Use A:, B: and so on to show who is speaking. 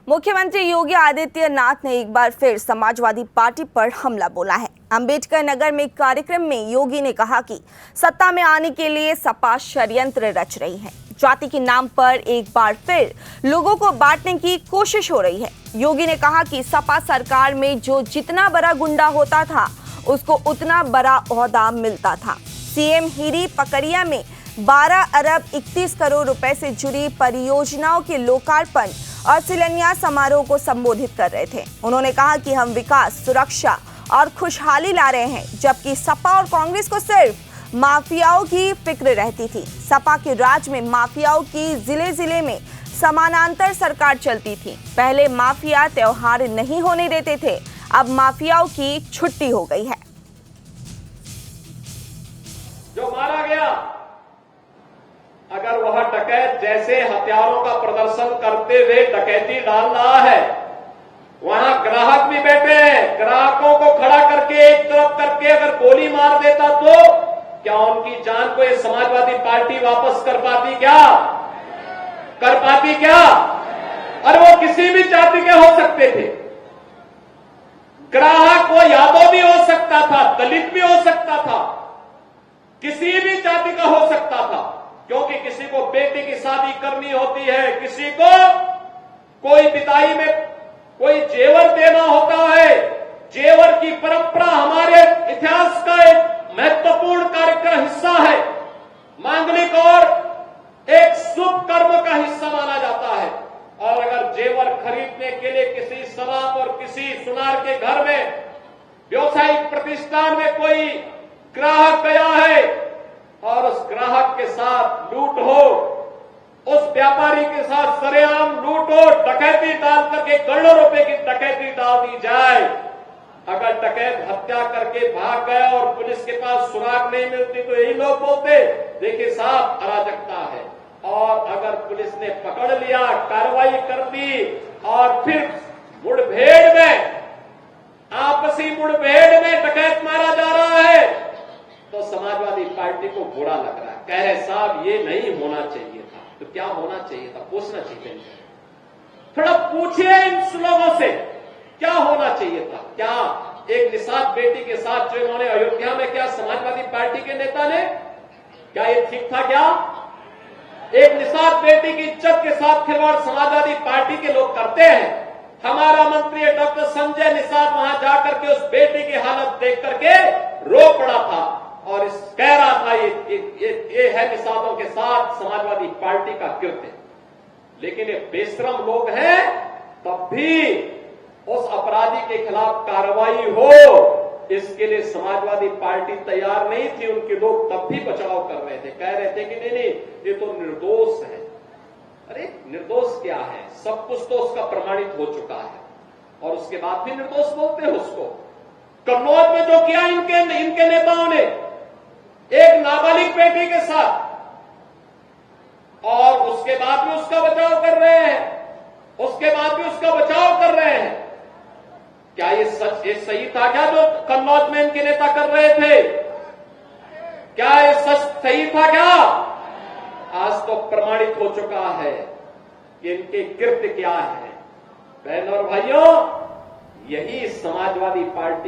A: मुख्यमंत्री योगी आदित्यनाथ ने एक बार फिर समाजवादी पार्टी पर हमला बोला है। अंबेडकर नगर में कार्यक्रम में योगी ने कहा कि सत्ता में आने के लिए सपा षड्यंत्र रच रही है। जाति के नाम पर एक बार फिर लोगों को बांटने की कोशिश हो रही है। योगी ने कहा कि सपा सरकार में जो जितना बड़ा गुंडा होता था उसको उतना बड़ा ओहदा मिलता था। सीएम हिरी पकड़िया में 12 अरब 31 करोड़ रुपए से जुड़ी परियोजनाओं के लोकार्पण और शिलान्यास समारोह को संबोधित कर रहे थे। उन्होंने कहा कि हम विकास, सुरक्षा और खुशहाली ला रहे हैं, जबकि सपा और कांग्रेस को सिर्फ माफियाओं की फिक्र रहती थी। सपा के राज में माफियाओं की जिले जिले में समानांतर सरकार चलती थी। पहले माफिया त्योहार नहीं होने देते थे, अब माफियाओं की छुट्टी हो गई है।
B: जो मारा गया, अगर वह डकैत जैसे हथियारों का प्रदर्शन करते हुए डकैती डाल रहा है, वहां ग्राहक भी बैठे हैं, ग्राहकों को खड़ा करके एक तरफ करके अगर गोली मार देता तो क्या उनकी जान को ये समाजवादी पार्टी वापस कर पाती क्या? कर पाती क्या? और वो किसी भी जाति के हो सकते थे। ग्राहक वो यादव भी हो सकता था, दलित भी हो सकता था, किसी भी जाति का हो सकता था, क्योंकि किसी को बेटी की शादी करनी होती है, किसी को कोई विदाई में कोई जेवर देना होता है। जेवर की परंपरा हमारे इतिहास का एक महत्वपूर्ण कार्यक्रम हिस्सा है, मांगलिक और एक शुभ कर्म का हिस्सा माना जाता है। और अगर जेवर खरीदने के लिए किसी शराब और किसी सुनार के घर में व्यवसायिक प्रतिष्ठान में कोई ग्राहक गया है और उस ग्राहक के साथ लूट हो, उस व्यापारी के साथ सरेआम लूट हो, डकैती डाल करके करोड़ों रुपए की डकैती डाल दी जाए, अगर डकैत हत्या करके भाग गया और पुलिस के पास सुराग नहीं मिलती तो यही लोग बोलते देखिए साहब अराजकता है। और अगर पुलिस ने पकड़ लिया, कार्रवाई कर दी और फिर मुठभेड़ में, आपसी मुठभेड़ में डकैत मारा जा रहा है तो समाजवादी पार्टी को बुरा लग रहा है, कहे साहब ये नहीं होना चाहिए था। तो क्या होना चाहिए था? पूछना चाहिए। थोड़ा पूछिए इन लोगों से क्या होना चाहिए था। क्या एक निषाद बेटी के साथ जो इन्होंने अयोध्या में, क्या समाजवादी पार्टी के नेता ने, क्या ये ठीक था? क्या एक निषाद बेटी की इज्जत के साथ खिलवाड़ समाजवादी पार्टी के लोग करते हैं? हमारा मंत्री डॉक्टर संजय निषाद वहां जाकर के उस बेटी की हालत देख करके रो पड़ा था और कह रहा था ये है निषादों के साथ समाजवादी पार्टी का कृत्य। लेकिन ये बेशरम लोग हैं, तब भी उस अपराधी के खिलाफ कार्रवाई हो, इसके लिए समाजवादी पार्टी तैयार नहीं थी। उनके लोग तब भी बचाव कर रहे थे, कह रहे थे कि नहीं ये तो निर्दोष है। अरे निर्दोष क्या है? सब कुछ तो उसका प्रमाणित हो चुका है और उसके बाद भी निर्दोष बोलते हैं उसको। कन्नौज में जो किया इनके नेताओं ने एक नाबालिग बेटी के साथ, और उसके बाद भी उसका बचाव कर रहे हैं, उसके बाद भी उसका बचाव कर रहे हैं। क्या ये सही था क्या जो कन्नौज में इनके नेता कर रहे थे? क्या ये सच सही था क्या? आज तो प्रमाणित हो चुका है कि इनके कृत्य क्या है। बहनों और भाइयों, यही समाजवादी पार्टी